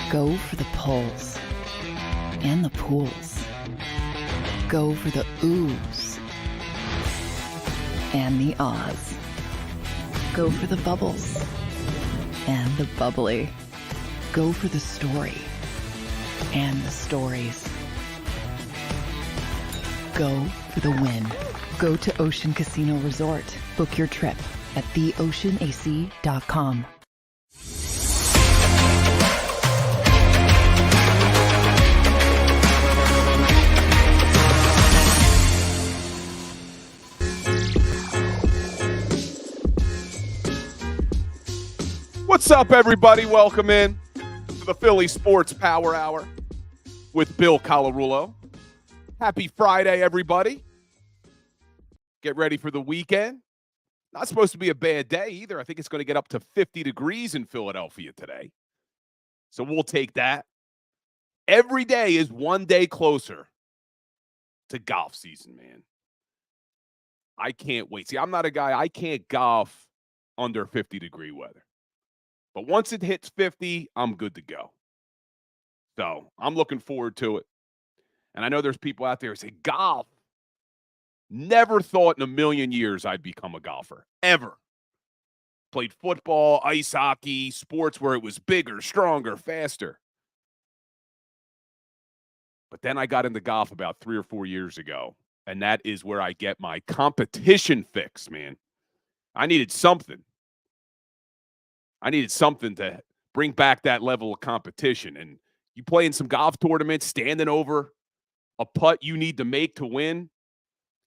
Go for the poles and the pools. Go for the oohs and the ahs. Go for the bubbles and the bubbly. Go for the story and the stories. Go for the win. Go to Ocean Casino Resort. Book your trip at theoceanac.com. What's up, everybody? Welcome in to the Philly Sports Power Hour with Bill Colarulo. Happy Friday, everybody. Get ready for the weekend. Not supposed to be a bad day either. I think it's going to get up to 50 degrees in Philadelphia today. So we'll take that. Every day is one day closer to golf season, man. I can't wait. See, I'm not a guy, I can't golf under 50-degree weather. But once it hits 50, I'm good to go. So I'm looking forward to it. And I know there's people out there who say, golf. Never thought in a million years I'd become a golfer. Ever. Played football, ice hockey, sports where it was bigger, stronger, faster. But then I got into golf about 3 or 4 years ago. And that is where I get my competition fix, man. I needed something. I needed something to bring back that level of competition. And you play in some golf tournaments, standing over a putt you need to make to win,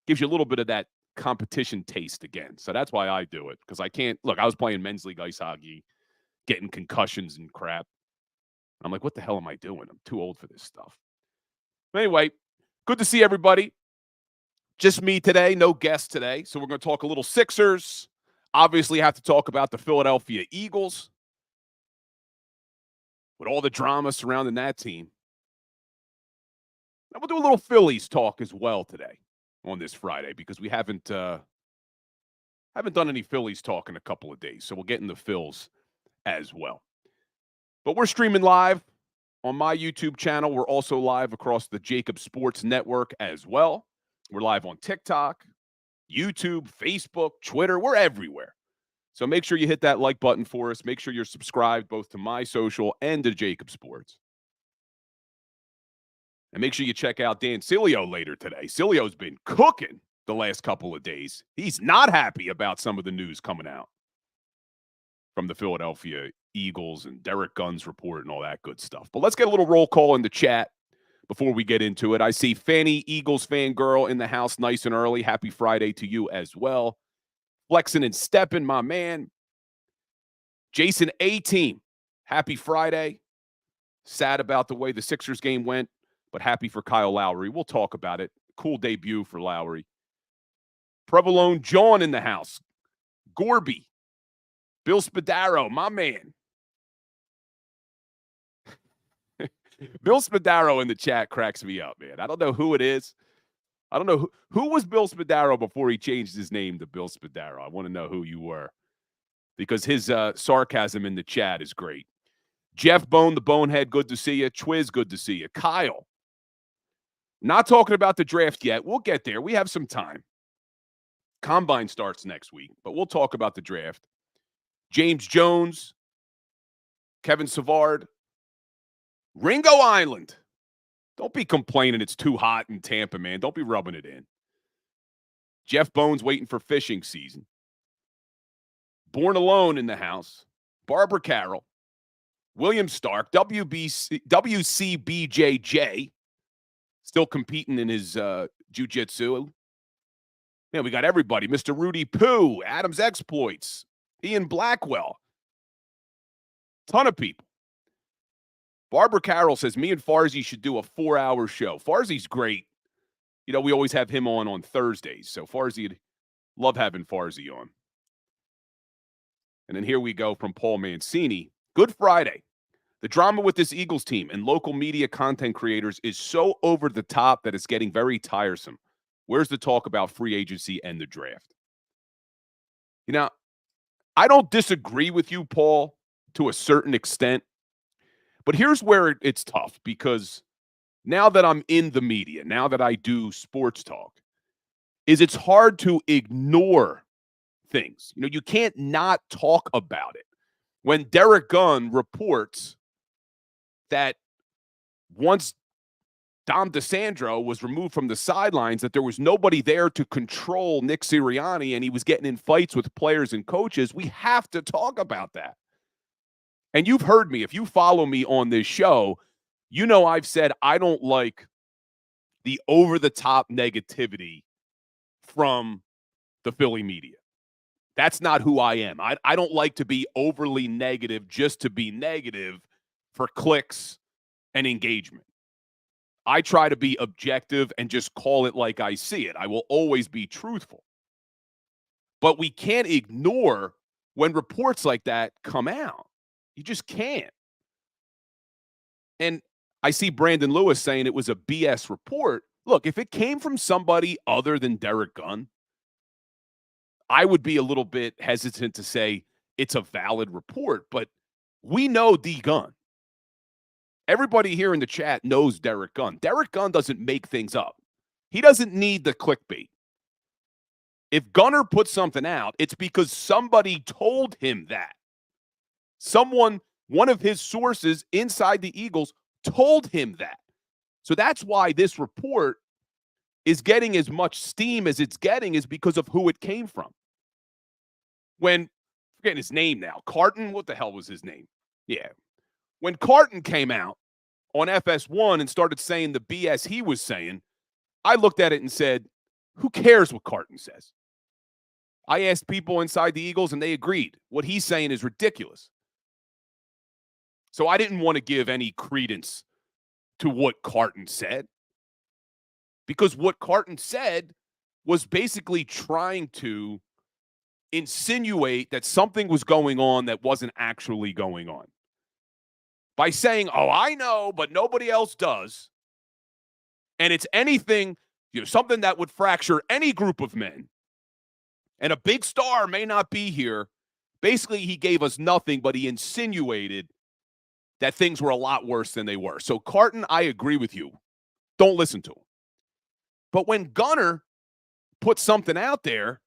gives you a little bit of that competition taste again. So that's why I do it, because I can't – look, I was playing men's league ice hockey, getting concussions and crap. I'm like, what the hell am I doing? I'm too old for this stuff. But anyway, good to see everybody. Just me today, no guests today. So we're going to talk a little Sixers. Obviously, have to talk about the Philadelphia Eagles with all the drama surrounding that team. And we'll do a little Phillies talk as well today on this Friday, because we haven't done any Phillies talk in a couple of days. So we'll get into Phils as well. But we're streaming live on my YouTube channel. We're also live across the JAKIB Sports network as well. We're live on TikTok, YouTube, Facebook, Twitter. We're everywhere. So make sure you hit that like button for us. Make sure you're subscribed both to my social and to JAKIB Sports. And make sure you check out Dan Cilio later today. Cilio's been cooking the last couple of days. He's not happy about some of the news coming out from the Philadelphia Eagles and Derek Gunn's report and all that good stuff. But let's get a little roll call in the chat before we get into it. I see Fanny, Eagles fangirl in the house nice and early. Happy Friday to you as well. Flexing and stepping, my man. Jason A-Team, happy Friday. Sad about the way the Sixers game went, but happy for Kyle Lowry. We'll talk about it. Cool debut for Lowry. Provolone John in the house. Gorby. Bill Spadaro, my man. Bill Spadaro in the chat cracks me up, man. I don't know who it is. I don't know who was Bill Spadaro before he changed his name to Bill Spadaro. I want to know who you were, because his sarcasm in the chat is great. Jeff Bone, the Bonehead, good to see you. Twiz, good to see you. Kyle, not talking about the draft yet. We'll get there. We have some time. Combine starts next week, but we'll talk about the draft. James Jones, Kevin Savard, Ringo Island. Don't be complaining it's too hot in Tampa, man. Don't be rubbing it in. Jeff Bones waiting for fishing season. Born Alone in the house. Barbara Carroll. William Stark. WCBJJ. Still competing in his jiu-jitsu. Man, we got everybody. Mr. Rudy Poo. Adams Exploits. Ian Blackwell. Ton of people. Barbara Carroll says, me and Farzy should do a 4-hour show. Farzi's great. You know, we always have him on Thursdays. So Farzy, love having Farzy on. And then here we go from Paul Mancini. Good Friday. The drama with this Eagles team and local media content creators is so over the top that it's getting very tiresome. Where's the talk about free agency and the draft? You know, I don't disagree with you, Paul, to a certain extent. But here's where it's tough, because now that I'm in the media, now that I do sports talk, is it's hard to ignore things. You can't not talk about it. When Derek Gunn reports that once Dom DeSandro was removed from the sidelines, that there was nobody there to control Nick Sirianni, and he was getting in fights with players and coaches, we have to talk about that. And you've heard me. If you follow me on this show, you know I've said I don't like the over-the-top negativity from the Philly media. That's not who I am. I don't like to be overly negative just to be negative for clicks and engagement. I try to be objective and just call it like I see it. I will always be truthful. But we can't ignore when reports like that come out. You just can't. And I see Brandon Lewis saying it was a BS report. Look, if it came from somebody other than Derek Gunn, I would be a little bit hesitant to say it's a valid report. But we know D. Gunn. Everybody here in the chat knows Derek Gunn. Derek Gunn doesn't make things up. He doesn't need the clickbait. If Gunner puts something out, it's because somebody told him that. One of his sources inside the Eagles told him that. So that's why this report is getting as much steam as it's getting, is because of who it came from. When, forgetting his name now, Carton, what the hell was his name? Yeah. When Carton came out on FS1 and started saying the BS he was saying, I looked at it and said, who cares what Carton says? I asked people inside the Eagles, and they agreed. What he's saying is ridiculous. So I didn't want to give any credence to what Carton said, because what Carton said was basically trying to insinuate that something was going on that wasn't actually going on. By saying, oh, I know, but nobody else does. And it's anything, something that would fracture any group of men. And a big star may not be here. Basically, he gave us nothing, but he insinuated that things were a lot worse than they were. So, Carton, I agree with you. Don't listen to him. But when Gunner put something out there,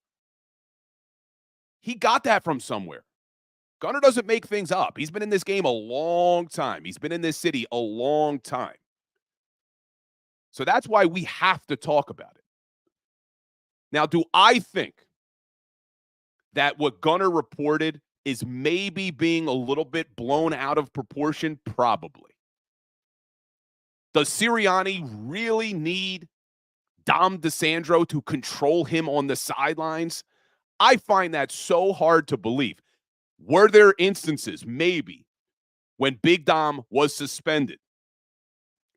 he got that from somewhere. Gunner doesn't make things up. He's been in this game a long time. He's been in this city a long time. So that's why we have to talk about it. Now, do I think that what Gunner reported is maybe being a little bit blown out of proportion? Probably. Does Sirianni really need Dom DeSandro to control him on the sidelines? I find that so hard to believe. Were there instances, maybe, when Big Dom was suspended,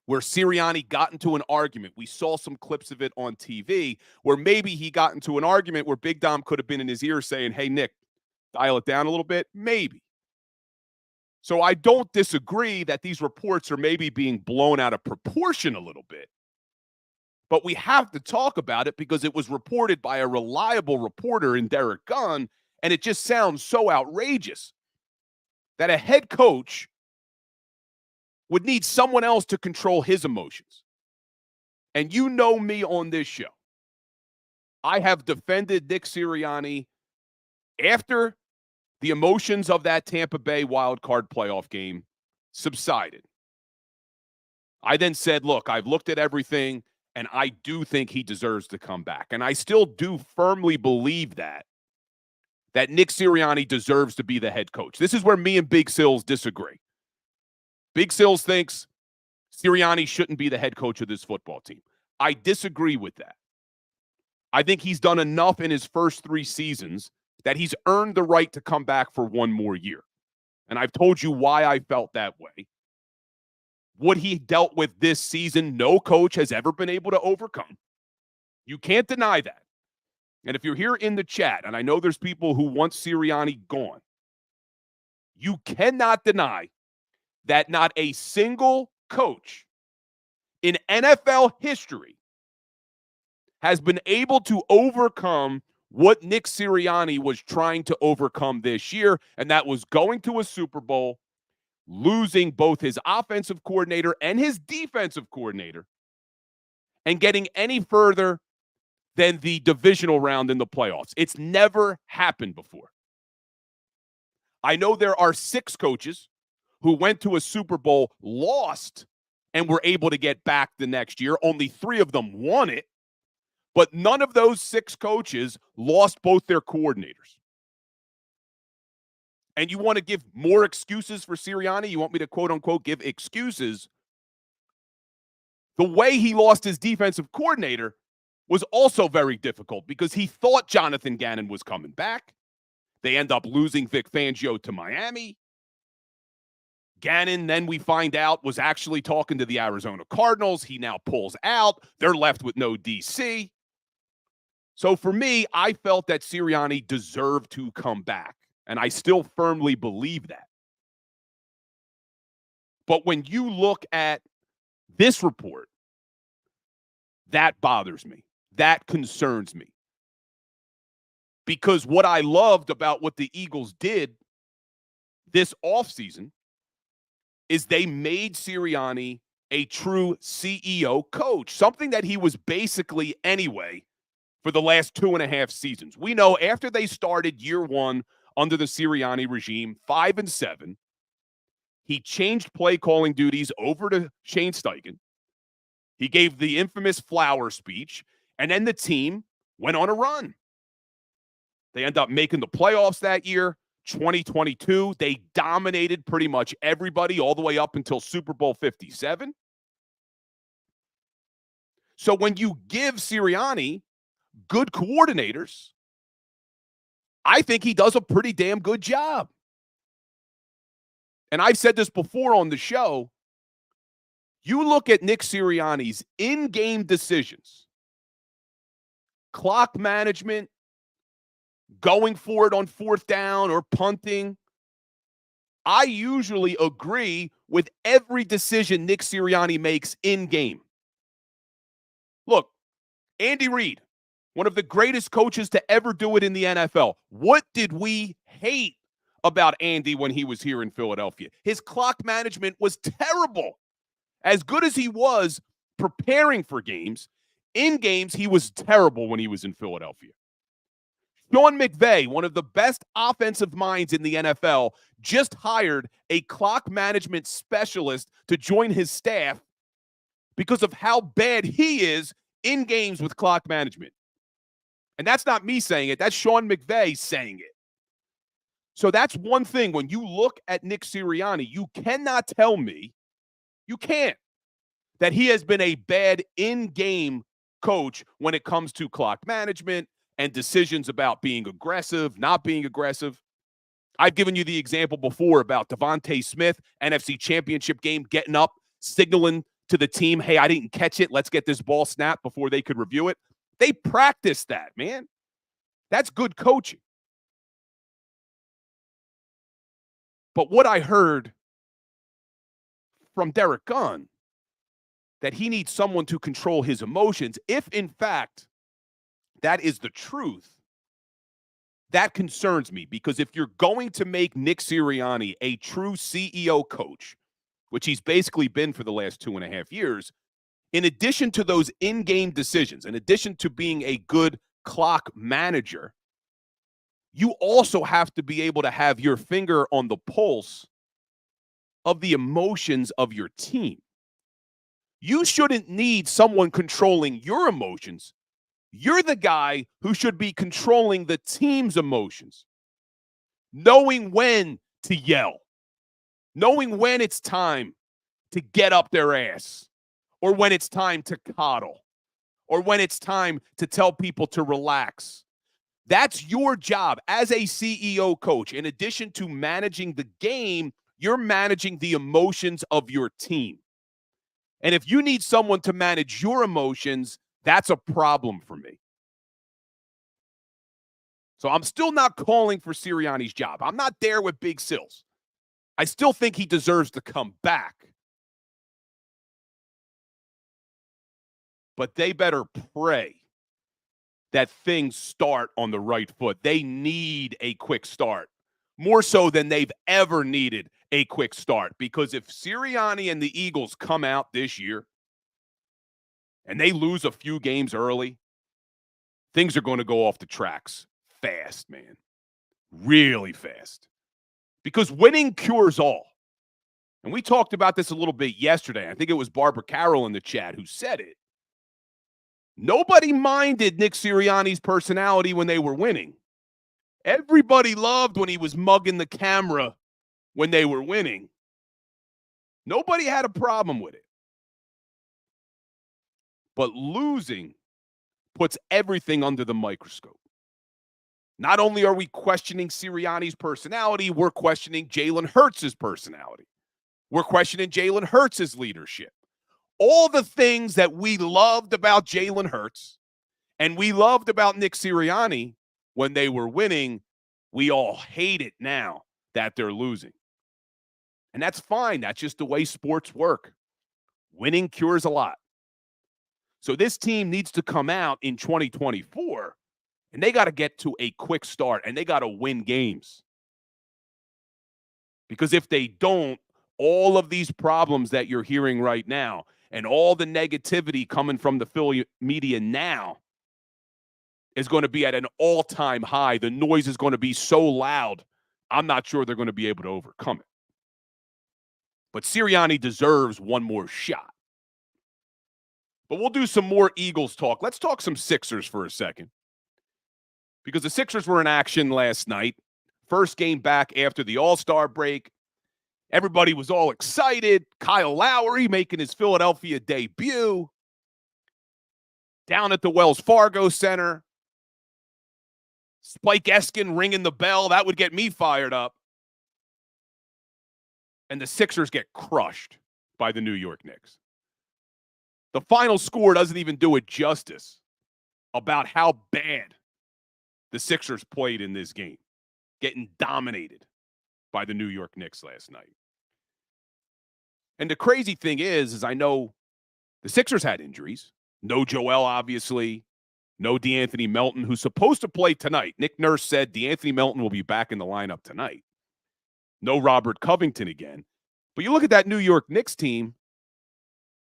where Sirianni got into an argument? We saw some clips of it on TV, where maybe he got into an argument where Big Dom could have been in his ear saying, hey, Nick, dial it down a little bit. Maybe. So I don't disagree that these reports are maybe being blown out of proportion a little bit. But we have to talk about it because it was reported by a reliable reporter in Derek Gunn, and it just sounds so outrageous that a head coach would need someone else to control his emotions. And you know me on this show. I have defended Nick Sirianni after the emotions of that Tampa Bay wild card playoff game subsided. I then said, look, I've looked at everything, and I do think he deserves to come back. And I still do firmly believe that Nick Sirianni deserves to be the head coach. This is where me and Big Sills disagree. Big Sills thinks Sirianni shouldn't be the head coach of this football team. I disagree with that. I think he's done enough in his first 3 seasons that he's earned the right to come back for one more year. And I've told you why I felt that way. What he dealt with this season, no coach has ever been able to overcome. You can't deny that. And if you're here in the chat, and I know there's people who want Sirianni gone, you cannot deny that not a single coach in NFL history has been able to overcome what Nick Sirianni was trying to overcome this year, and that was going to a Super Bowl, losing both his offensive coordinator and his defensive coordinator and getting any further than the divisional round in the playoffs. It's never happened before. I know there are 6 coaches who went to a Super Bowl, lost, and were able to get back the next year. Only 3 of them won it, but none of those 6 coaches lost both their coordinators. And you want to give more excuses for Sirianni? You want me to quote-unquote give excuses? The way he lost his defensive coordinator was also very difficult because he thought Jonathan Gannon was coming back. They end up losing Vic Fangio to Miami. Gannon, then we find out, was actually talking to the Arizona Cardinals. He now pulls out. They're left with no DC. So for me, I felt that Sirianni deserved to come back, and I still firmly believe that. But when you look at this report, that bothers me. That concerns me. Because what I loved about what the Eagles did this offseason is they made Sirianni a true CEO coach, something that he was basically anyway for the last 2.5 seasons. We know after they started year 1 under the Sirianni regime, 5-7, he changed play calling duties over to Shane Steichen. He gave the infamous flower speech, and then the team went on a run. They end up making the playoffs that year. 2022, they dominated pretty much everybody all the way up until Super Bowl 57. So when you give Sirianni good coordinators, I think he does a pretty damn good job. And I've said this before on the show. You look at Nick Sirianni's in-game decisions, clock management, going for it on 4th down or punting. I usually agree with every decision Nick Sirianni makes in-game. Look, Andy Reid, one of the greatest coaches to ever do it in the NFL. What did we hate about Andy when he was here in Philadelphia? His clock management was terrible. As good as he was preparing for games, in games, he was terrible when he was in Philadelphia. Sean McVay, one of the best offensive minds in the NFL, just hired a clock management specialist to join his staff because of how bad he is in games with clock management. And that's not me saying it. That's Sean McVay saying it. So that's one thing. When you look at Nick Sirianni, you cannot tell me, you can't, that he has been a bad in-game coach when it comes to clock management and decisions about being aggressive, not being aggressive. I've given you the example before about Devontae Smith, NFC Championship game, getting up, signaling to the team, hey, I didn't catch it. Let's get this ball snapped before they could review it. They practiced that, man. That's good coaching. But what I heard from Derek Gunn, that he needs someone to control his emotions, if in fact that is the truth, that concerns me. Because if you're going to make Nick Sirianni a true CEO coach, which he's basically been for the last 2.5 years, in addition to those in-game decisions, in addition to being a good clock manager, you also have to be able to have your finger on the pulse of the emotions of your team. You shouldn't need someone controlling your emotions. You're the guy who should be controlling the team's emotions, knowing when to yell, knowing when it's time to get up their ass, or when it's time to coddle, or when it's time to tell people to relax. That's your job as a CEO coach. In addition to managing the game, you're managing the emotions of your team. And if you need someone to manage your emotions, that's a problem for me. So I'm still not calling for Sirianni's job. I'm not there with Big Sills. I still think he deserves to come back. But they better pray that things start on the right foot. They need a quick start, more so than they've ever needed a quick start, because if Sirianni and the Eagles come out this year and they lose a few games early, things are going to go off the tracks fast, man. Really fast. Because winning cures all. And we talked about this a little bit yesterday. I think it was Barbara Carroll in the chat who said it. Nobody minded Nick Sirianni's personality when they were winning. Everybody loved when he was mugging the camera when they were winning. Nobody had a problem with it. But losing puts everything under the microscope. Not only are we questioning Sirianni's personality, we're questioning Jalen Hurts' personality. We're questioning Jalen Hurts' leadership. All the things that we loved about Jalen Hurts and we loved about Nick Sirianni when they were winning, we all hate it now that they're losing. And that's fine. That's just the way sports work. Winning cures a lot. So this team needs to come out in 2024, and they got to get to a quick start, and they got to win games. Because if they don't, all of these problems that you're hearing right now and all the negativity coming from the Philly media now is going to be at an all-time high. The noise is going to be so loud, I'm not sure they're going to be able to overcome it. But Sirianni deserves one more shot. But we'll do some more Eagles talk. Let's talk some Sixers for a second. Because the Sixers were in action last night. First game back after the All-Star break. Everybody was all excited. Kyle Lowry making his Philadelphia debut. Down at the Wells Fargo Center. Spike Eskin ringing the bell. That would get me fired up. And the Sixers get crushed by the New York Knicks. The final score doesn't even do it justice about how bad the Sixers played in this game, getting dominated by the New York Knicks last night. And the crazy thing is I know the Sixers had injuries. No Joel, obviously. No DeAnthony Melton, who's supposed to play tonight. Nick Nurse said DeAnthony Melton will be back in the lineup tonight. No Robert Covington again. But you look at that New York Knicks team,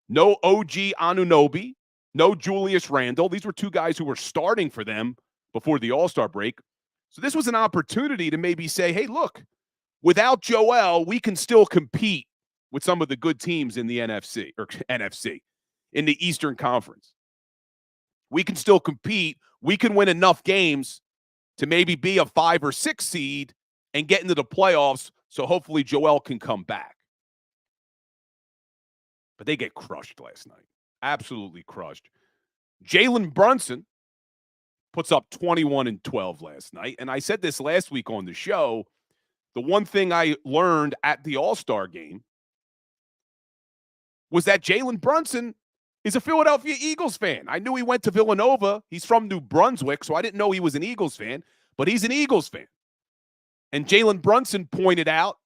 no OG Anunoby, no Julius Randle. These were two guys who were starting for them before the All-Star break. So this was an opportunity to maybe say, hey, look, without Joel, we can still compete with some of the good teams in the NFC, in the Eastern Conference. We can still compete. We can win enough games to maybe be a 5 or 6 seed and get into the playoffs, so hopefully Joel can come back. But they get crushed last night. Absolutely crushed. Jalen Brunson puts up 21 and 12 last night. And I said this last week on the show. The one thing I learned at the All-Star game was that Jalen Brunson is a Philadelphia Eagles fan. I knew he went to Villanova. He's from New Brunswick, so I didn't know he was an Eagles fan. But he's an Eagles fan. And Jalen Brunson pointed out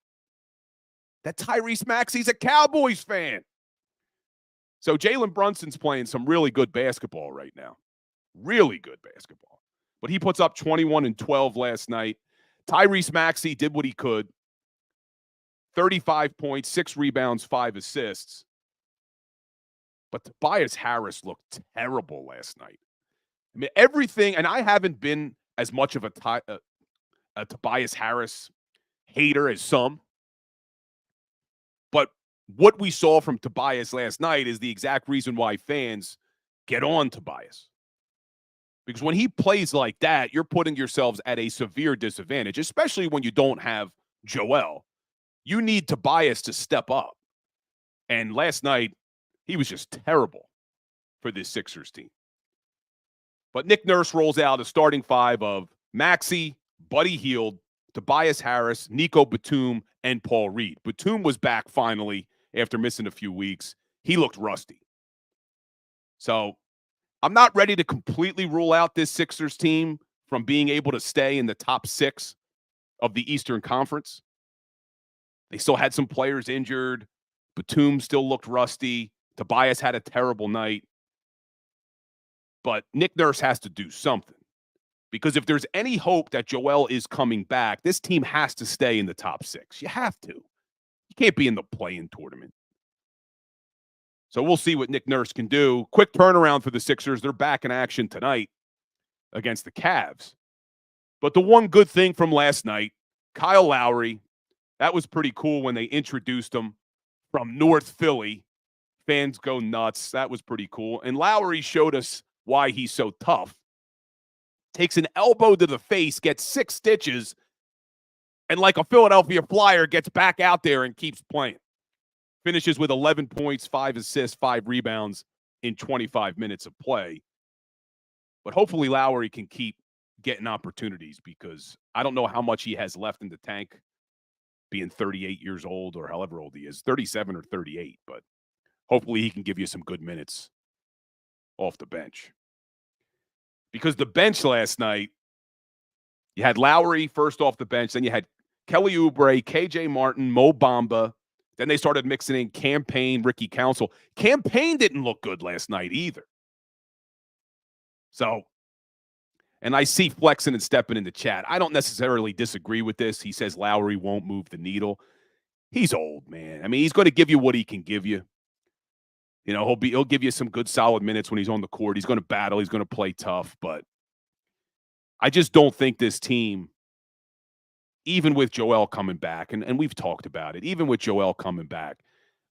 that Tyrese Maxey's a Cowboys fan. So Jalen Brunson's playing some really good basketball right now. Really good basketball. But he puts up 21 and 12 last night. Tyrese Maxey did what he could. 35 points, 6 rebounds, 5 assists. But Tobias Harris looked terrible last night. I mean, everything, and I haven't been as much of a Tobias Harris hater as some. But what we saw from Tobias last night is the exact reason why fans get on Tobias. Because when he plays like that, you're putting yourselves at a severe disadvantage, especially when you don't have Joel. You need Tobias to step up. And last night, he was just terrible for this Sixers team. But Nick Nurse rolls out a starting 5 of Maxey, Buddy Hield, Tobias Harris, Nico Batum, and Paul Reed. Batum was back finally after missing a few weeks. He looked rusty. So I'm not ready to completely rule out this Sixers team from being able to stay in the top 6 of the Eastern Conference. They still had some players injured. Batum still looked rusty. Tobias had a terrible night. But Nick Nurse has to do something. Because if there's any hope that Joel is coming back, this team has to stay in the top 6. You have to. You can't be in the play-in tournament. So we'll see what Nick Nurse can do. Quick turnaround for the Sixers. They're back in action tonight against the Cavs. But the one good thing from last night, Kyle Lowry, that was pretty cool when they introduced him from North Philly. Fans go nuts. That was pretty cool. And Lowry showed us why he's so tough. Takes an elbow to the face, gets 6 stitches, and like a Philadelphia Flyer, gets back out there and keeps playing. Finishes with 11 points, 5 assists, 5 rebounds in 25 minutes of play. But hopefully Lowry can keep getting opportunities because I don't know how much he has left in the tank, being 38 years old or however old he is, 37 or 38. But hopefully he can give you some good minutes off the bench. Because the bench last night, you had Lowry first off the bench, then you had Kelly Oubre, KJ Martin, Mo Bamba. Then they started mixing in Campaign, Ricky Council. Campaign didn't look good last night either. So, and I see Flexing and Stepping in the chat. I don't necessarily disagree with this. He says Lowry won't move the needle. He's old, man. I mean, he's going to give you what he can give you. You know, he'll give you some good solid minutes when he's on the court. He's going to battle. He's going to play tough. But I just don't think this team, even with Joel coming back, and we've talked about it, even with Joel coming back,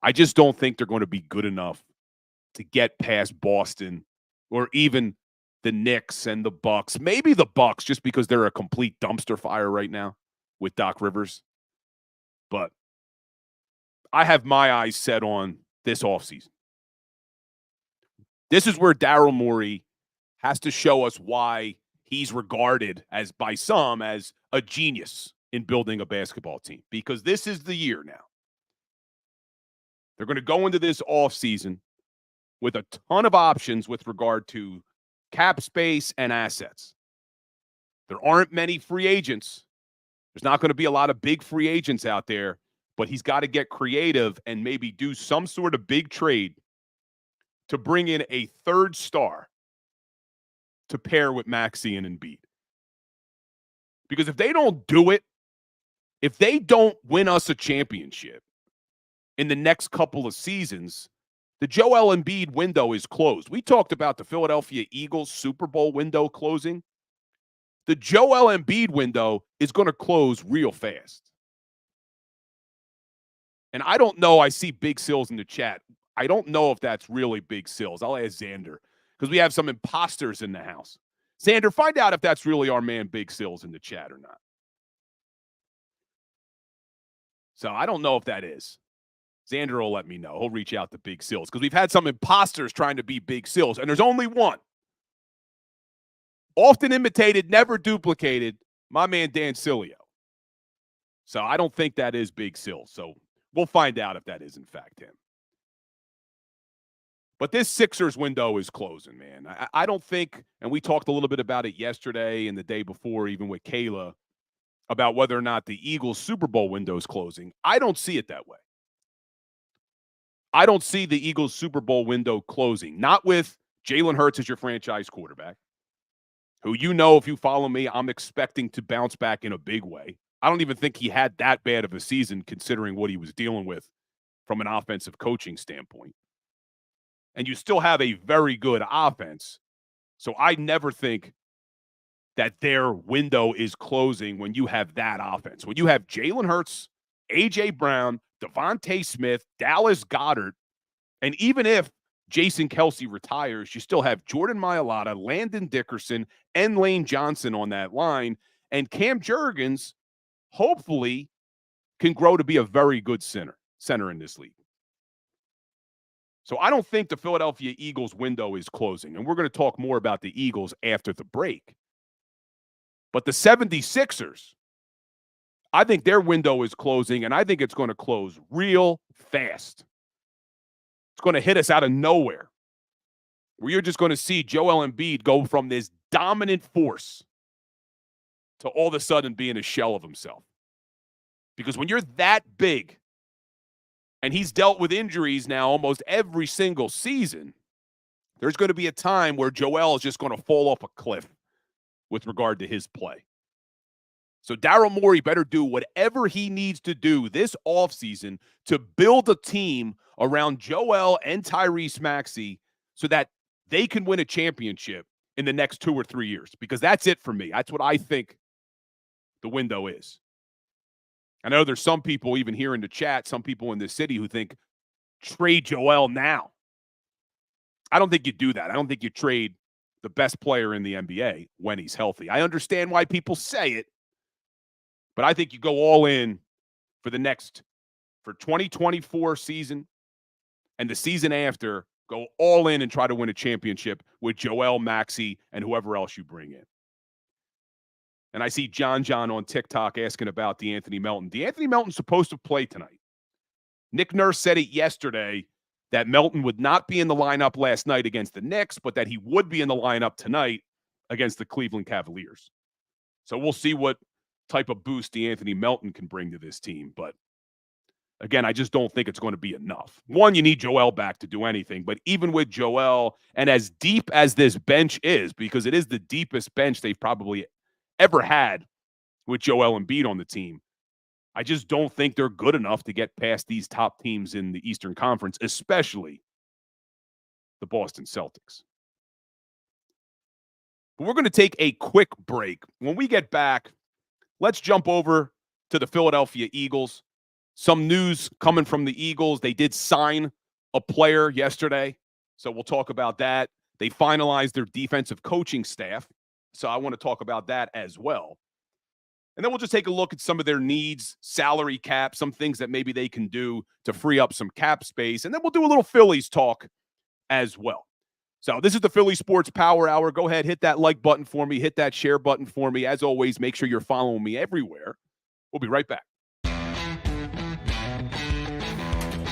I just don't think they're going to be good enough to get past Boston or even the Knicks and the Bucks. Maybe the Bucks, just because they're a complete dumpster fire right now with Doc Rivers. But I have my eyes set on this offseason. This is where Daryl Morey has to show us why he's regarded as, by some, as a genius in building a basketball team, because this is the year now. They're going to go into this offseason with a ton of options with regard to cap space and assets. There aren't many free agents. There's not going to be a lot of big free agents out there, but he's got to get creative and maybe do some sort of big trade to bring in a third star to pair with Maxey and Embiid. Because if they don't do it, if they don't win us a championship in the next couple of seasons, the Joel Embiid window is closed. We talked about the Philadelphia Eagles Super Bowl window closing. The Joel Embiid window is going to close real fast. And I don't know. I see Big Sills in the chat. I don't know if that's really Big Sills. I'll ask Xander because we have some imposters in the house. Xander, find out if that's really our man Big Sills in the chat or not. So I don't know if that is. Xander will let me know. He'll reach out to Big Sills because we've had some imposters trying to be Big Sills, and there's only one. Often imitated, never duplicated, my man Dan Silio. So I don't think that is Big Sills. So we'll find out if that is in fact him. But this Sixers window is closing, man. I don't think, and we talked a little bit about it yesterday and the day before, even with Kayla, about whether or not the Eagles Super Bowl window is closing. I don't see it that way. I don't see the Eagles Super Bowl window closing. Not with Jalen Hurts as your franchise quarterback, who, you know, if you follow me, I'm expecting to bounce back in a big way. I don't even think he had that bad of a season considering what he was dealing with from an offensive coaching standpoint. And you still have a very good offense. So I never think that their window is closing when you have that offense. When you have Jalen Hurts, A.J. Brown, Devontae Smith, Dallas Goedert, and even if Jason Kelsey retires, you still have Jordan Mailata, Landon Dickerson, and Lane Johnson on that line. And Cam Jurgens, hopefully, can grow to be a very good center in this league. So I don't think the Philadelphia Eagles window is closing. And we're going to talk more about the Eagles after the break. But the 76ers, I think their window is closing, and I think it's going to close real fast. It's going to hit us out of nowhere, where you're just going to see Joel Embiid go from this dominant force to all of a sudden being a shell of himself. Because when you're that big, and he's dealt with injuries now almost every single season, there's going to be a time where Joel is just going to fall off a cliff with regard to his play. So Daryl Morey better do whatever he needs to do this offseason to build a team around Joel and Tyrese Maxey so that they can win a championship in the next 2 or 3 years, because that's it for me. That's what I think the window is. I know there's some people even here in the chat, some people in this city who think trade Joel now. I don't think you do that. I don't think you trade the best player in the NBA when he's healthy. I understand why people say it, but I think you go all in for 2024 season and the season after, go all in and try to win a championship with Joel, Maxey, and whoever else you bring in. And I see John on TikTok asking about DeAnthony Melton. DeAnthony Melton's supposed to play tonight. Nick Nurse said it yesterday that Melton would not be in the lineup last night against the Knicks, but that he would be in the lineup tonight against the Cleveland Cavaliers. So we'll see what type of boost DeAnthony Melton can bring to this team. But again, I just don't think it's going to be enough. One, you need Joel back to do anything. But even with Joel, and as deep as this bench is, because it is the deepest bench they've probably ever had with Joel Embiid on the team, I just don't think they're good enough to get past these top teams in the Eastern Conference, especially the Boston Celtics. But we're going to take a quick break. When we get back, let's jump over to the Philadelphia Eagles. Some news coming from the Eagles. They did sign a player yesterday, so we'll talk about that. They finalized their defensive coaching staff, so I want to talk about that as well. And then we'll just take a look at some of their needs, salary cap, some things that maybe they can do to free up some cap space. And then we'll do a little Phillies talk as well. So this is the Philly Sports Power Hour. Go ahead, hit that like button for me, hit that share button for me. As always, make sure you're following me everywhere. We'll be right back.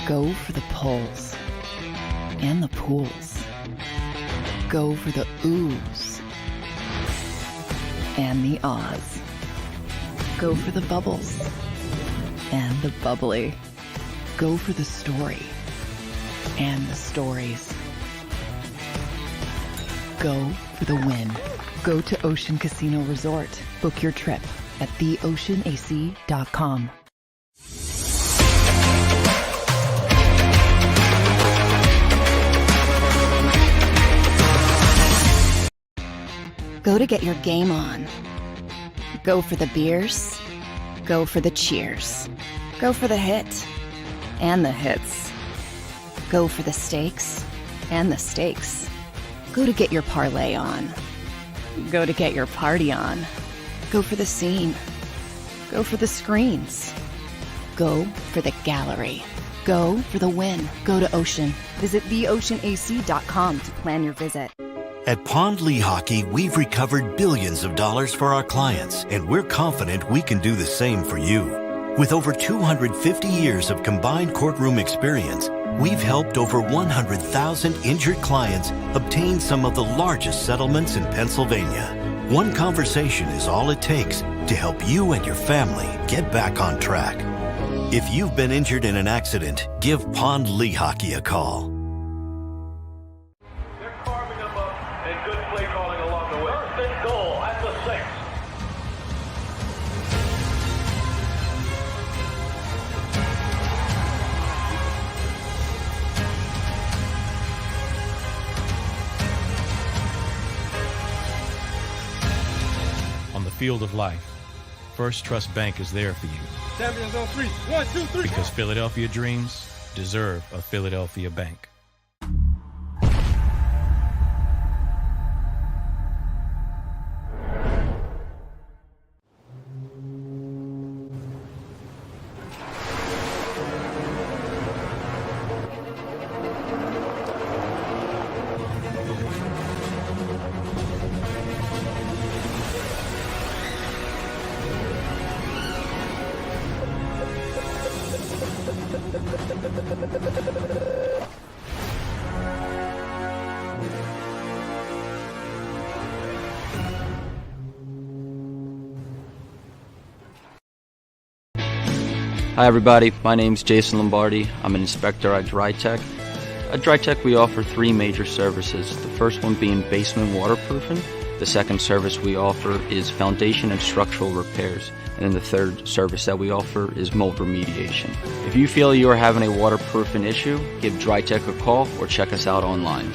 Go for the polls and the pools. Go for the oohs and the ahs. Go for the bubbles and the bubbly. Go for the story and the stories. Go for the win. Go to Ocean Casino Resort. Book your trip at theoceanac.com. Go to get your game on. Go for the beers. Go for the cheers. Go for the hit and the hits. Go for the stakes and the stakes. Go to get your parlay on. Go to get your party on. Go for the scene. Go for the screens. Go for the gallery. Go for the win. Go to Ocean. Visit theoceanac.com to plan your visit. At Pond Lehocky, we've recovered billions of dollars for our clients, and we're confident we can do the same for you. With over 250 years of combined courtroom experience, we've helped over 100,000 injured clients obtain some of the largest settlements in Pennsylvania. One conversation is all it takes to help you and your family get back on track. If you've been injured in an accident, give Pond Lehocky a call. Field of life, First Trust Bank is there for you. Champions on three. 1, 2, 3. Because Philadelphia dreams deserve a Philadelphia bank. Hi everybody, my name's Jason Lombardi. I'm an inspector at DryTech. At DryTech we offer 3 major services, the first one being basement waterproofing, The second service we offer is foundation and structural repairs. And then the third service that we offer is mold remediation. If you feel you are having a waterproofing issue, give DryTech a call or check us out online.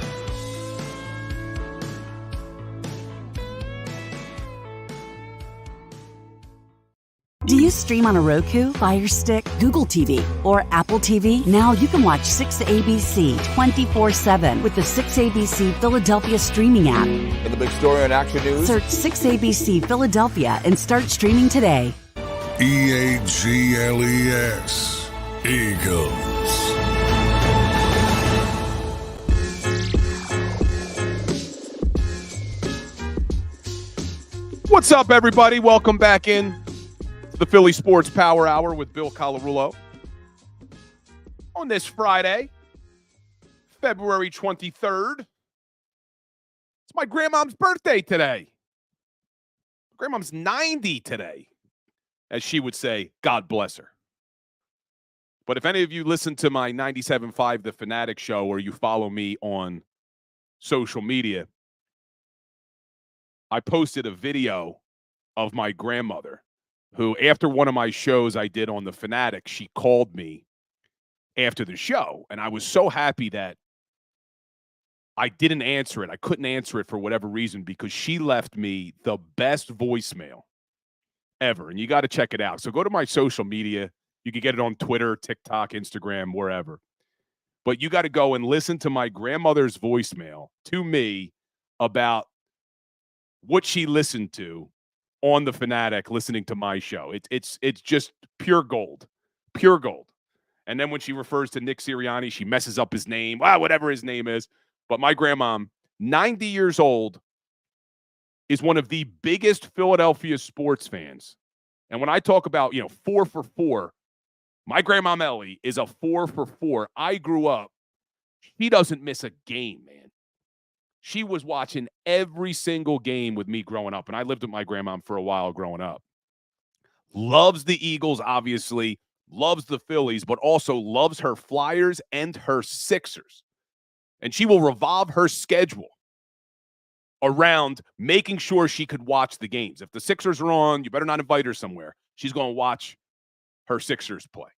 Do you stream on a Roku, Fire Stick, Google TV, or Apple TV? Now you can watch 6ABC 24/7 with the 6ABC Philadelphia streaming app. And the big story on Action News? Search 6ABC Philadelphia and start streaming today. EAGLES, Eagles. What's up, everybody? Welcome back in to the Philly Sports Power Hour with Bill Colarulo. On this Friday, February 23rd, it's my grandmom's birthday today. Grandmom's 90 today, as she would say. God bless her. But if any of you listen to my 97.5 The Fanatic show or you follow me on social media, I posted a video of my grandmother who, after one of my shows I did on The Fanatic, she called me after the show. And I was so happy that I didn't answer it. I couldn't answer it for whatever reason because she left me the best voicemail ever. And you got to check it out. So go to my social media. You can get it on Twitter, TikTok, Instagram, wherever. But you got to go and listen to my grandmother's voicemail to me about what she listened to on The Fanatic, listening to my show. It's just pure gold, pure gold. And then when she refers to Nick Sirianni, she messes up his name, whatever his name is. But my grandmom, 90 years old, is one of the biggest Philadelphia sports fans. And when I talk about, 4 for 4, my grandma Ellie is a 4 for 4. I grew up. She doesn't miss a game, man. She was watching every single game with me growing up, and I lived with my grandma for a while growing up. Loves the Eagles, obviously, loves the Phillies, but also loves her Flyers and her Sixers. And she will revolve her schedule around making sure she could watch the games. If the Sixers are on, you better not invite her somewhere. She's going to watch her Sixers play.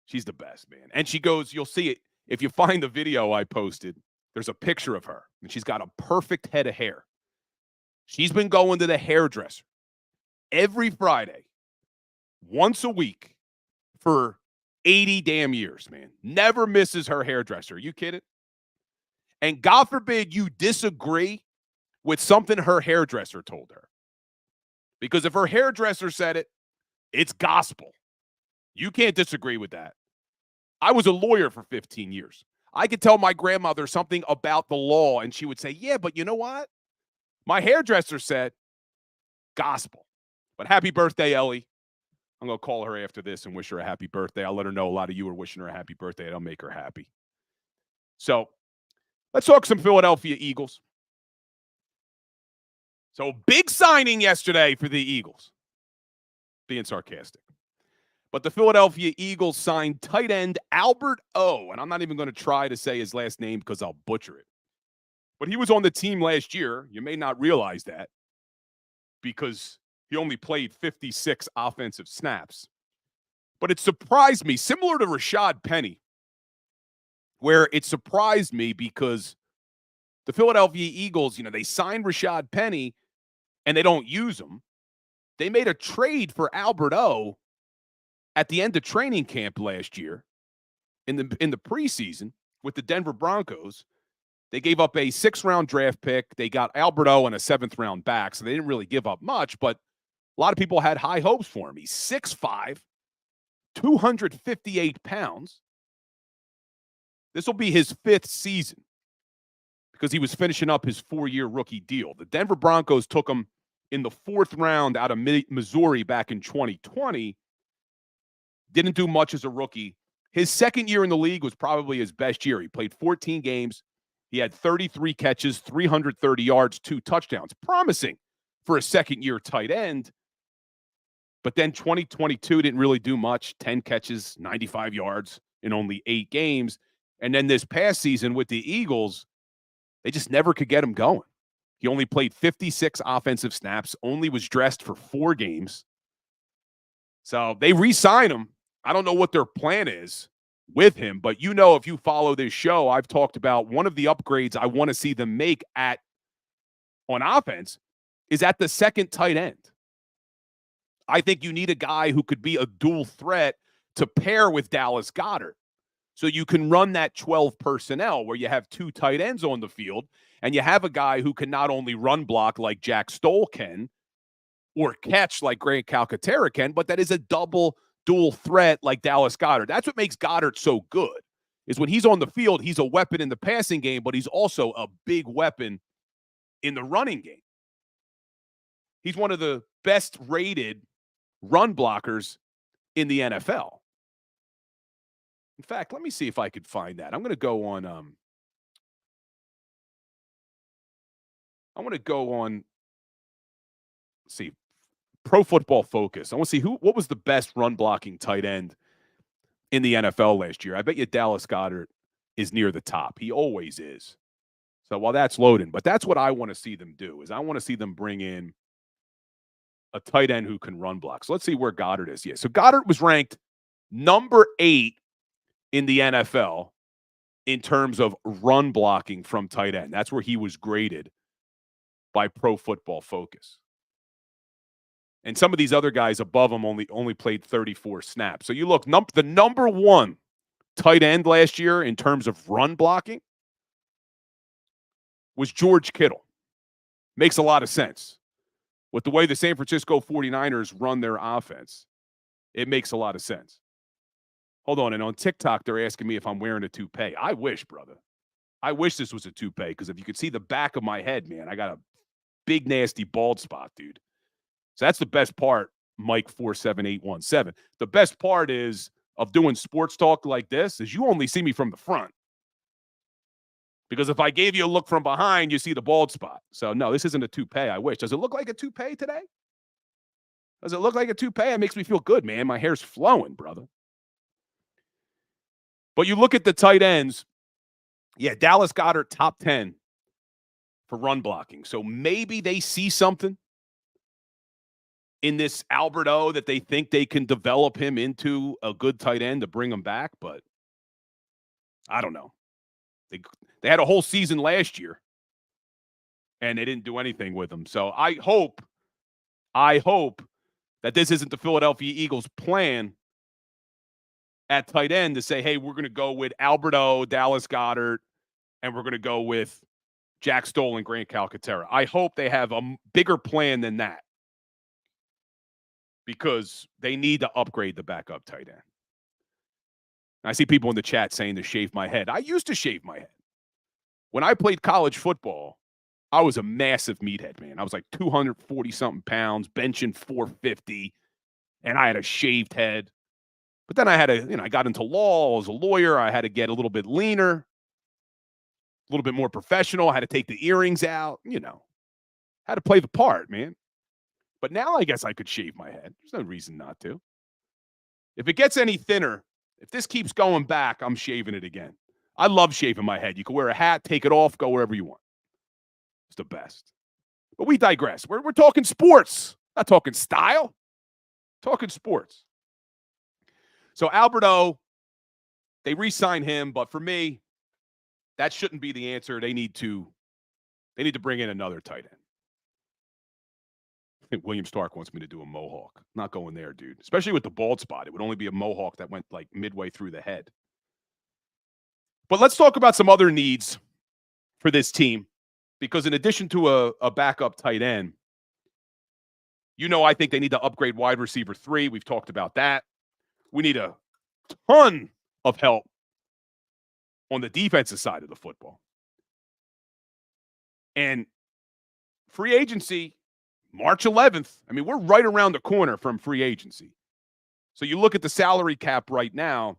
She's the best, man. And she goes, you'll see it. If you find the video I posted, there's a picture of her, and she's got a perfect head of hair. She's been going to the hairdresser every Friday, once a week, for 80 damn years, man. Never misses her hairdresser. Are you kidding? And God forbid you disagree with something her hairdresser told her. Because if her hairdresser said it, it's gospel. You can't disagree with that. I was a lawyer for 15 years. I could tell my grandmother something about the law, and she would say, yeah, but you know what? My hairdresser said gospel. But happy birthday, Ellie. I'm going to call her after this and wish her a happy birthday. I'll let her know a lot of you are wishing her a happy birthday. It'll make her happy. So let's talk some Philadelphia Eagles. So big signing yesterday for the Eagles. Being sarcastic. But the Philadelphia Eagles signed tight end Albert O. And I'm not even going to try to say his last name because I'll butcher it. But he was on the team last year. You may not realize that because he only played 56 offensive snaps. But it surprised me, similar to Rashad Penny, where it surprised me because the Philadelphia Eagles, they signed Rashad Penny and they don't use him. They made a trade for Albert O at the end of training camp last year in the preseason with the Denver Broncos. They gave up a 6th-round draft pick. They got Albert O and a 7th-round back, so they didn't really give up much, but a lot of people had high hopes for him. He's 6'5", 258 pounds. This will be his 5th season because he was finishing up his 4-year rookie deal. The Denver Broncos took him in the 4th round out of Missouri back in 2020. Didn't do much as a rookie. His 2nd year in the league was probably his best year. He played 14 games. He had 33 catches, 330 yards, 2 touchdowns. Promising for a 2nd-year tight end. But then 2022 didn't really do much. 10 catches, 95 yards in only 8 games. And then this past season with the Eagles, they just never could get him going. He only played 56 offensive snaps, only was dressed for 4 games. So they re-sign him. I don't know what their plan is with him, but if you follow this show, I've talked about one of the upgrades I want to see them make on offense is at the second tight end. I think you need a guy who could be a dual threat to pair with Dallas Goedert. So you can run that 12 personnel where you have 2 tight ends on the field and you have a guy who can not only run block like Jack Stoll can or catch like Grant Calcaterra can, but that is a dual threat like Dallas Goedert. That's what makes Goedert so good, is when he's on the field, he's a weapon in the passing game, but he's also a big weapon in the running game. He's one of the best rated run blockers in the NFL. In fact, let me see if I could find that. I'm going to go on let's see, Pro Football Focus. I want to see what was the best run blocking tight end in the NFL last year. I bet you Dallas Goedert is near the top. He always is. So while that's loading, but that's what I want to see them do, is I want to see them bring in a tight end who can run block. So let's see where Goedert is. Yeah, so Goedert was ranked number 8 in the NFL in terms of run blocking from tight end. That's where he was graded by Pro Football Focus. And some of these other guys above him only played 34 snaps. So you look, the number 1 tight end last year in terms of run blocking was George Kittle. Makes a lot of sense. With the way the San Francisco 49ers run their offense, it makes a lot of sense. Hold on, and on TikTok, they're asking me if I'm wearing a toupee. I wish, brother. I wish this was a toupee, because if you could see the back of my head, man, I got a big, nasty bald spot, dude. So that's the best part, Mike47817. The best part of doing sports talk like this is you only see me from the front. Because if I gave you a look from behind, you see the bald spot. So, no, this isn't a toupee, I wish. Does it look like a toupee today? Does it look like a toupee? It makes me feel good, man. My hair's flowing, brother. But you look at the tight ends. Yeah, Dallas Goedert, top 10 for run blocking. So maybe they see something in this Alberto that they think they can develop him into a good tight end to bring him back. But I don't know. They had a whole season last year, and they didn't do anything with him. So I hope that this isn't the Philadelphia Eagles' plan at tight end to say, hey, we're going to go with Alberto, Dallas Goedert, and we're going to go with Jack Stoll and Grant Calcaterra. I hope they have a bigger plan than that, because they need to upgrade the backup tight end. I see people in the chat saying to shave my head. I used to shave my head. When I played college football, I was a massive meathead, man. I was like 240-something pounds, benching 450, and I had a shaved head. But then I got into law. I was a lawyer. I had to get a little bit leaner, a little bit more professional. I had to take the earrings out, had to play the part, man. But now I guess I could shave my head. There's no reason not to. If it gets any thinner, if this keeps going back, I'm shaving it again. I love shaving my head. You can wear a hat, take it off, go wherever you want. It's the best. But we digress. We're talking sports, not talking style. Talking sports. So Alberto, they re-signed him, but for me, that shouldn't be the answer. They need to bring in another tight end. I think William Stark wants me to do a mohawk. Not going there, dude. Especially with the bald spot. It would only be a mohawk that went like midway through the head. But let's talk about some other needs for this team, because in addition to a backup tight end, I think they need to upgrade wide receiver 3. We've talked about that. We need a ton of help on the defensive side of the football. And free agency, March 11th. I mean, we're right around the corner from free agency. So you look at the salary cap right now,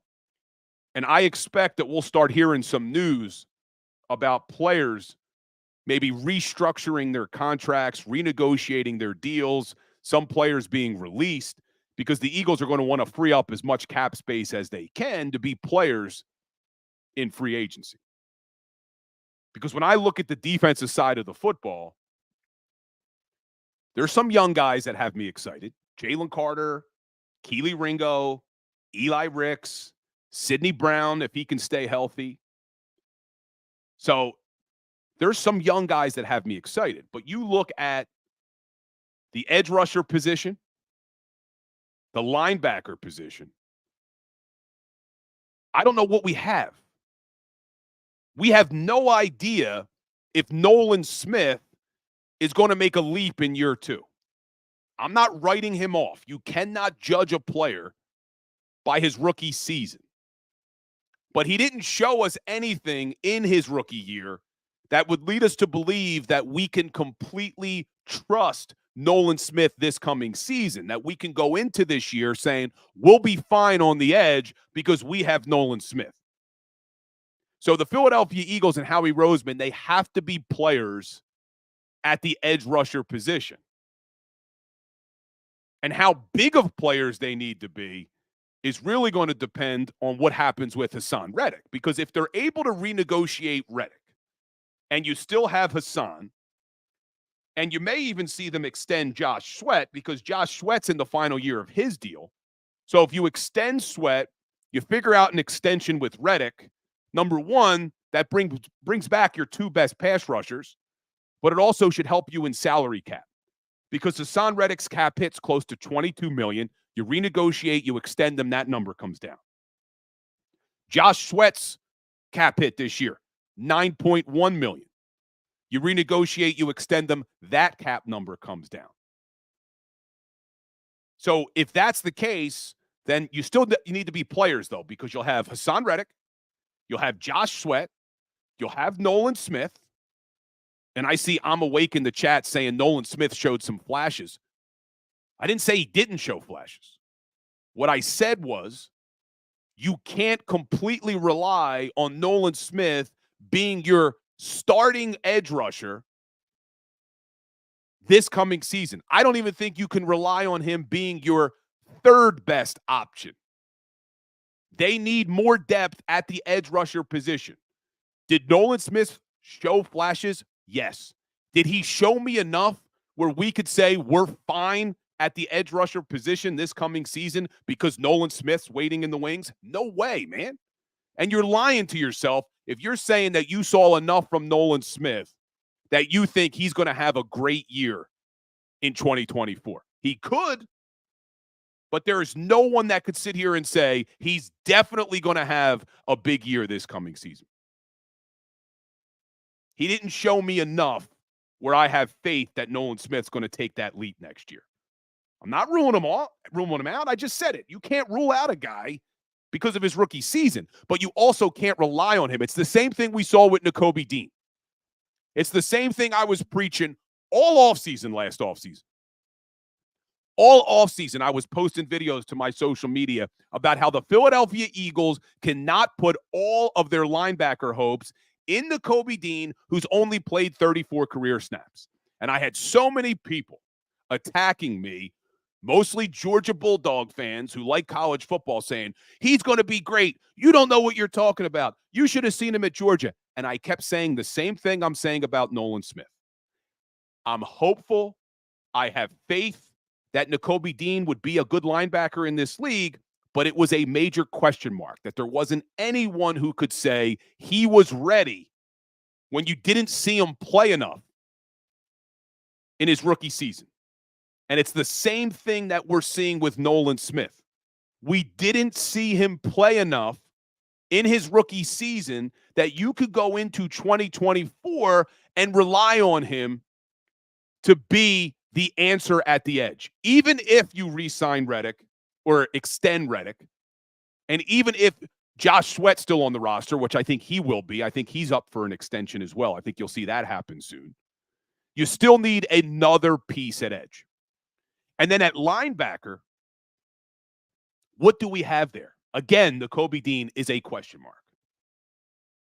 and I expect that we'll start hearing some news about players maybe restructuring their contracts, renegotiating their deals, some players being released, because the Eagles are going to want to free up as much cap space as they can to be players in free agency. Because when I look at the defensive side of the football, There's some young guys that have me excited. Jalen Carter, Keely Ringo, Eli Ricks, Sidney Brown, if he can stay healthy. So there's some young guys that have me excited. But you look at the edge rusher position, the linebacker position. I don't know what we have. We have no idea if Nolan Smith is going to make a leap in year 2. I'm not writing him off. You cannot judge a player by his rookie season. But he didn't show us anything in his rookie year that would lead us to believe that we can completely trust Nolan Smith this coming season, that we can go into this year saying we'll be fine on the edge because we have Nolan Smith. So the Philadelphia Eagles and Howie Roseman, they have to be players at the edge rusher position. And how big of players they need to be is really going to depend on what happens with Haason Reddick. Because if they're able to renegotiate Reddick and you still have Haason, and you may even see them extend Josh Sweat because Josh Sweat's in the final year of his deal. So if you extend Sweat, you figure out an extension with Reddick. Number one, that brings back your 2 best pass rushers, but it also should help you in salary cap because Haason Reddick's cap hit's close to $22 million. You renegotiate, you extend them, that number comes down. Josh Sweat's cap hit this year, $9.1 million. You renegotiate, you extend them, that cap number comes down. So if that's the case, then you need to be players, though, because you'll have Haason Reddick, you'll have Josh Sweat, you'll have Nolan Smith, and I see I'm awake in the chat saying Nolan Smith showed some flashes. I didn't say he didn't show flashes. What I said was you can't completely rely on Nolan Smith being your starting edge rusher this coming season. I don't even think you can rely on him being your 3rd best option. They need more depth at the edge rusher position. Did Nolan Smith show flashes? Yes. Did he show me enough where we could say we're fine at the edge rusher position this coming season because Nolan Smith's waiting in the wings? No way, man. And you're lying to yourself if you're saying that you saw enough from Nolan Smith that you think he's going to have a great year in 2024. He could, but there is no one that could sit here and say he's definitely going to have a big year this coming season. He didn't show me enough where I have faith that Nolan Smith's going to take that leap next year. I'm not ruling him out. I just said it. You can't rule out a guy because of his rookie season, but you also can't rely on him. It's the same thing we saw with Nakobe Dean. It's the same thing I was preaching all offseason last offseason. All offseason, I was posting videos to my social media about how the Philadelphia Eagles cannot put all of their linebacker hopes in Nakobe Dean, who's only played 34 career snaps. And I had so many people attacking me, mostly Georgia Bulldog fans who like college football, saying, he's going to be great. You don't know what you're talking about. You should have seen him at Georgia. And I kept saying the same thing I'm saying about Nolan Smith. I'm hopeful. I have faith that Nakobe Dean would be a good linebacker in this league, but it was a major question mark that there wasn't anyone who could say he was ready when you didn't see him play enough in his rookie season. And it's the same thing that we're seeing with Nolan Smith. We didn't see him play enough in his rookie season that you could go into 2024 and rely on him to be the answer at the edge. Even if you re-sign Reddick or extend Reddick, and even if Josh Sweat's still on the roster, which I think he will be, I think he's up for an extension as well. I think you'll see that happen soon. You still need another piece at edge. And then at linebacker, what do we have there? Again, Nakobe Dean is a question mark.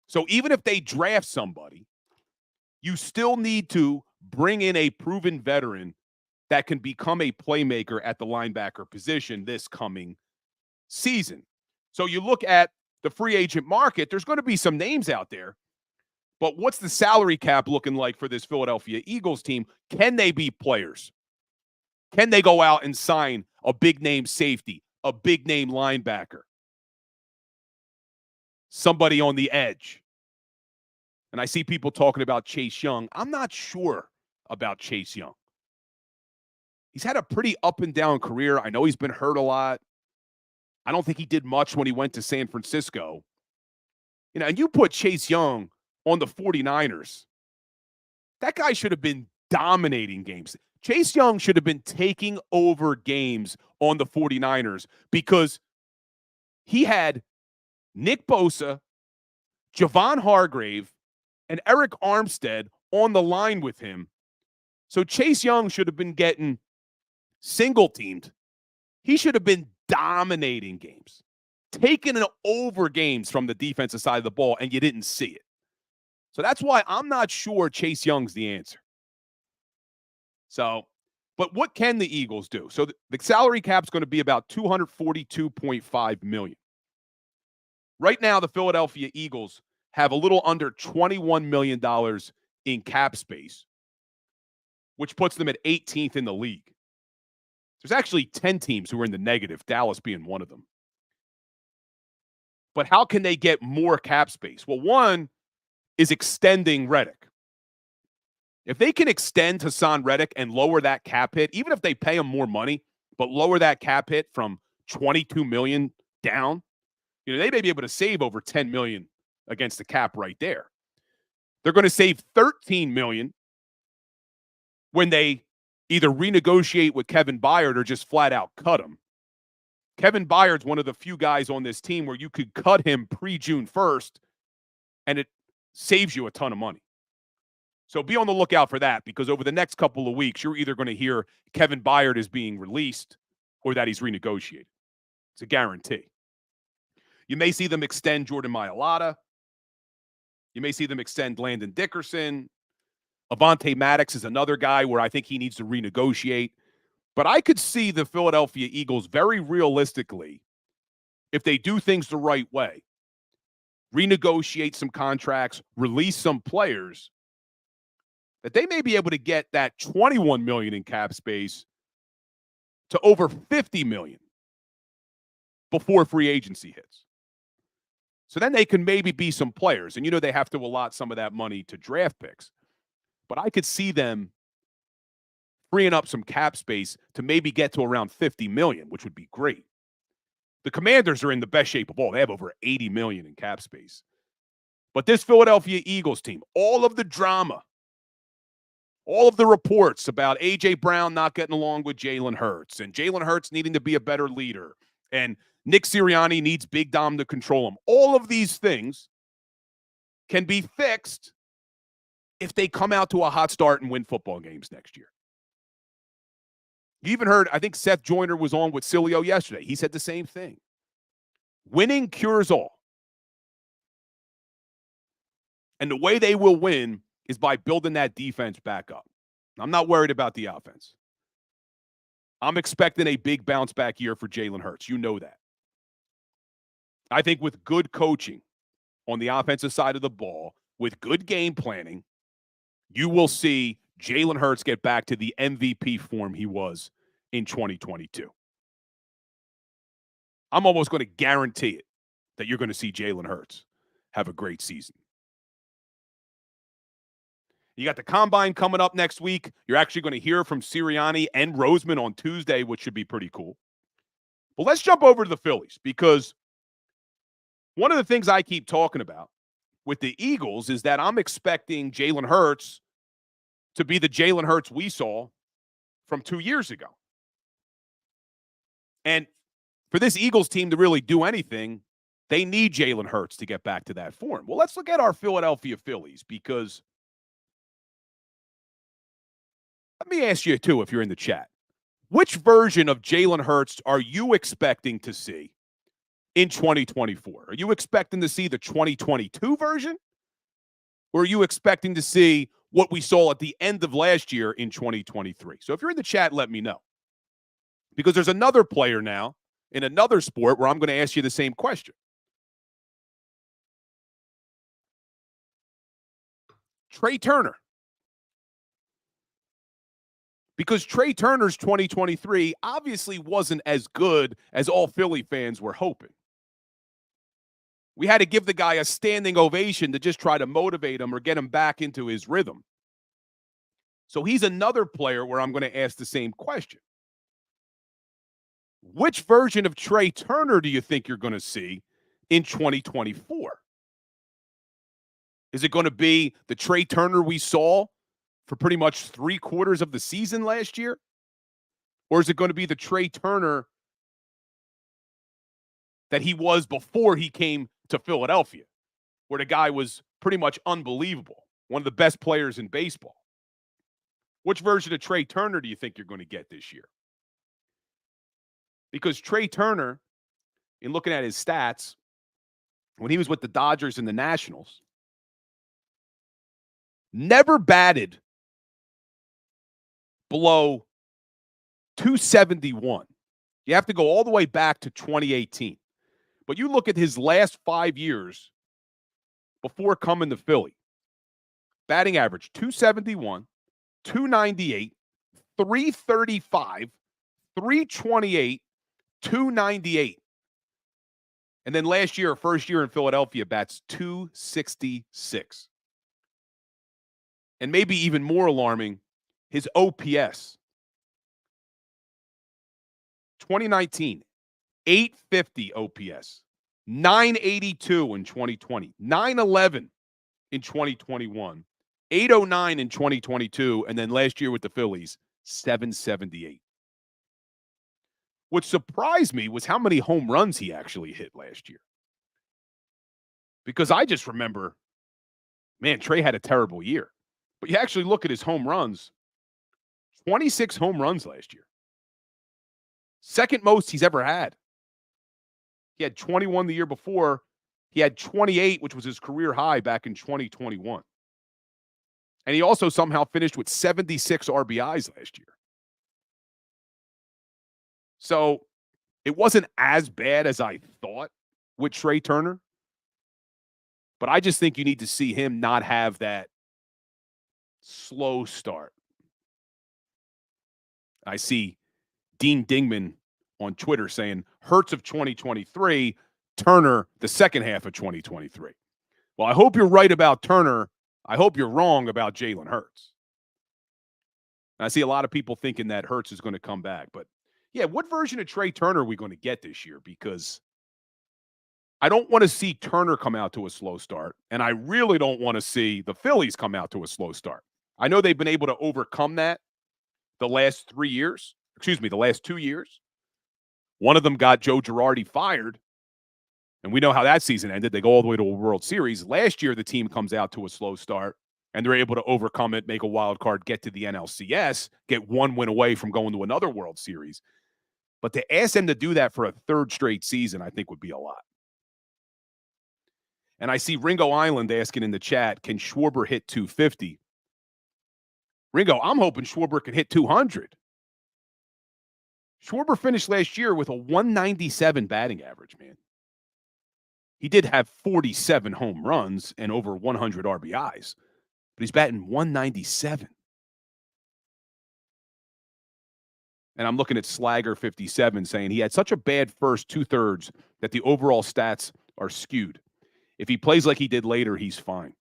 So even if they draft somebody, you still need to bring in a proven veteran that can become a playmaker at the linebacker position this coming season. So you look at the free agent market, there's going to be some names out there, but what's the salary cap looking like for this Philadelphia Eagles team? Can they be players Can they go out and sign a big-name safety, a big-name linebacker, somebody on the edge? And I see people talking about Chase Young. I'm not sure about Chase Young. He's had a pretty up-and-down career. I know he's been hurt a lot. I don't think he did much when he went to San Francisco. And you put Chase Young on the 49ers, that guy should have been dominating games. Chase Young should have been taking over games on the 49ers because he had Nick Bosa, Javon Hargrave, and Eric Armstead on the line with him. So Chase Young should have been getting single-teamed. He should have been dominating games, taking over games from the defensive side of the ball, and you didn't see it. So that's why I'm not sure Chase Young's the answer. But what can the Eagles do? So the salary cap's going to be about $242.5 million. Right now, the Philadelphia Eagles have a little under $21 million in cap space, which puts them at 18th in the league. There's actually 10 teams who are in the negative, Dallas being one of them. But how can they get more cap space? Well, one is extending Reddick. If they can extend Haason Reddick and lower that cap hit, even if they pay him more money, but lower that cap hit from $22 million down, they may be able to save over $10 million against the cap right there. They're going to save $13 million when they either renegotiate with Kevin Byard or just flat out cut him. Kevin Byard's one of the few guys on this team where you could cut him pre-June 1st, and it saves you a ton of money. So be on the lookout for that, because over the next couple of weeks, you're either going to hear Kevin Byard is being released or that he's renegotiated. It's a guarantee. You may see them extend Jordan Mailata. You may see them extend Landon Dickerson. Avonte Maddox is another guy where I think he needs to renegotiate. But I could see the Philadelphia Eagles very realistically, if they do things the right way, renegotiate some contracts, release some players, that they may be able to get that $21 million in cap space to over $50 million before free agency hits. So then they can maybe be some players. And they have to allot some of that money to draft picks. But I could see them freeing up some cap space to maybe get to around $50 million, which would be great. The Commanders are in the best shape of all. They have over $80 million in cap space. But this Philadelphia Eagles team, all of the drama, all of the reports about A.J. Brown not getting along with Jalen Hurts and Jalen Hurts needing to be a better leader and Nick Sirianni needs Big Dom to control him. All of these things can be fixed if they come out to a hot start and win football games next year. You even heard, I think Seth Joyner was on with Cilio yesterday. He said the same thing. Winning cures all. And the way they will win is by building that defense back up. I'm not worried about the offense. I'm expecting a big bounce back year for Jalen Hurts. You know that. I think with good coaching on the offensive side of the ball, with good game planning, you will see Jalen Hurts get back to the MVP form he was in 2022. I'm almost going to guarantee it that you're going to see Jalen Hurts have a great season. You got the Combine coming up next week. You're actually going to hear from Sirianni and Roseman on Tuesday, which should be pretty cool. Well, let's jump over to the Phillies, because one of the things I keep talking about with the Eagles is that I'm expecting Jalen Hurts to be the Jalen Hurts we saw from 2 years ago. And for this Eagles team to really do anything, they need Jalen Hurts to get back to that form. Well, let's look at our Philadelphia Phillies, because let me ask you, too, if you're in the chat, which version of Jalen Hurts are you expecting to see in 2024? Are you expecting to see the 2022 version? Or are you expecting to see what we saw at the end of last year in 2023? So if you're in the chat, let me know. Because there's another player now in another sport where I'm going to ask you the same question. Trey Turner. Because Trey Turner's 2023 obviously wasn't as good as all Philly fans were hoping. We had to give the guy a standing ovation to just try to motivate him or get him back into his rhythm. So he's another player where I'm going to ask the same question. Which version of Trey Turner do you think you're going to see in 2024? Is it going to be the Trey Turner we saw for pretty much 3/4 of the season last year? Or is it going to be the Trey Turner that he was before he came to Philadelphia, where the guy was pretty much unbelievable, one of the best players in baseball? Which version of Trey Turner do you think you're going to get this year? Because Trey Turner, in looking at his stats, when he was with the Dodgers and the Nationals, never batted below 271. You have to go all the way back to 2018. But you look at his last 5 years before coming to Philly. Batting average 271, 298, 335, 328, 298. And then last year, first year in Philadelphia, bats 266. And maybe even more alarming, his OPS. 2019, 850 OPS, 982 in 2020, 911 in 2021, 809 in 2022, and then last year with the Phillies, 778. What surprised me was how many home runs he actually hit last year. Because I just remember, man, Trey had a terrible year. But you actually look at his home runs, 26 home runs last year. Second most he's ever had. He had 21 the year before. He had 28, which was his career high back in 2021. And he also somehow finished with 76 RBIs last year. So it wasn't as bad as I thought with Trey Turner. But I just think you need to see him not have that slow start. I see Dean Dingman on Twitter saying, Hurts of 2023, Turner the second half of 2023. Well, I hope you're right about Turner. I hope you're wrong about Jalen Hurts. And I see a lot of people thinking that Hurts is going to come back. But, yeah, what version of Trey Turner are we going to get this year? Because I don't want to see Turner come out to a slow start, and I really don't want to see the Phillies come out to a slow start. I know they've been able to overcome that the last 2 years. One of them got Joe Girardi fired, and we know how that season ended. They go all the way to a World Series. Last year, the team comes out to a slow start, and they're able to overcome it, make a wild card, get to the NLCS, get one win away from going to another World Series. But to ask them to do that for a third straight season, I think would be a lot. And I see Ringo Island asking in the chat, can Schwarber hit 250? Ringo, I'm hoping Schwarber can hit 200. Schwarber finished last year with a 197 batting average, man. He did have 47 home runs and over 100 RBIs, but he's batting 197. And I'm looking at Slagger57 saying he had such a bad first 2/3 that the overall stats are skewed. If he plays like he did later, he's fine.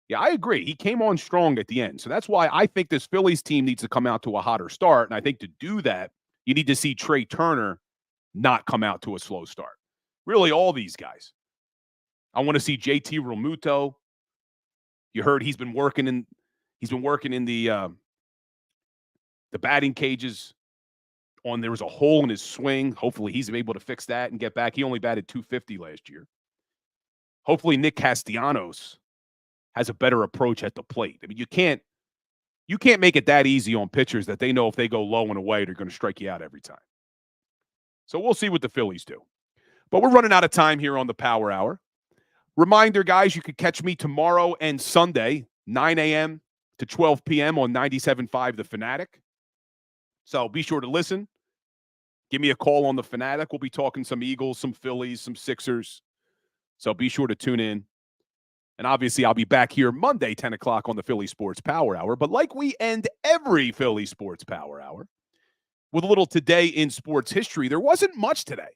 Yeah, I agree. He came on strong at the end. So that's why I think this Phillies team needs to come out to a hotter start. And I think to do that, you need to see Trey Turner not come out to a slow start. Really, all these guys. I want to see JT Realmuto. You heard he's been working in the batting cages. There was a hole in his swing. Hopefully he's able to fix that and get back. He only batted 250 last year. Hopefully Nick Castellanos has a better approach at the plate. I mean, you can't make it that easy on pitchers that they know if they go low and away, they're going to strike you out every time. So we'll see what the Phillies do. But we're running out of time here on the Power Hour. Reminder, guys, you could catch me tomorrow and Sunday, 9 a.m. to 12 p.m. on 97.5 The Fanatic. So be sure to listen. Give me a call on The Fanatic. We'll be talking some Eagles, some Phillies, some Sixers. So be sure to tune in. And obviously, I'll be back here Monday, 10 o'clock on the Philly Sports Power Hour. But like we end every Philly Sports Power Hour with a little today in sports history, there wasn't much today.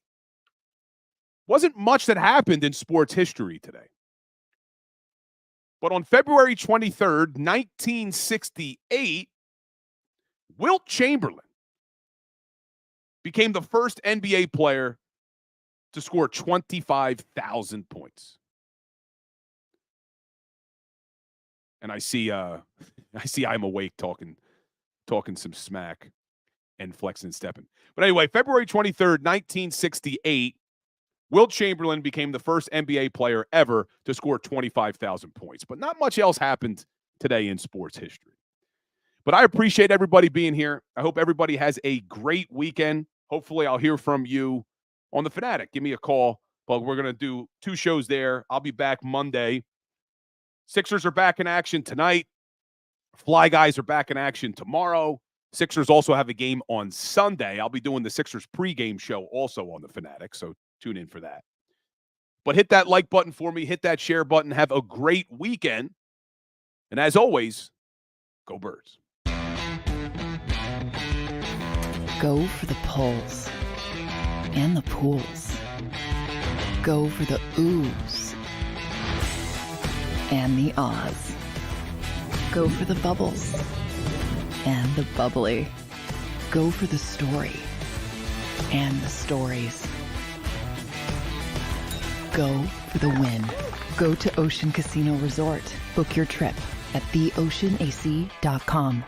Wasn't much that happened in sports history today. But on February 23rd, 1968, Wilt Chamberlain became the first NBA player to score 25,000 points. And I see I'm awake talking some smack and flexing and stepping. But anyway, February 23rd, 1968, Wilt Chamberlain became the first NBA player ever to score 25,000 points. But not much else happened today in sports history. But I appreciate everybody being here. I hope everybody has a great weekend. Hopefully I'll hear from you on the Fanatic. Give me a call. But we're going to do 2 shows there. I'll be back Monday. Sixers are back in action tonight. Fly Guys are back in action tomorrow. Sixers also have a game on Sunday. I'll be doing the Sixers pregame show also on the Fanatic, so tune in for that. But hit that like button for me. Hit that share button. Have a great weekend. And as always, go Birds. Go for the pulls and the pools. Go for the oohs and the ahs. Go for the bubbles and the bubbly. Go for the story and the stories. Go for the win. Go to Ocean Casino Resort. Book your trip at theoceanac.com.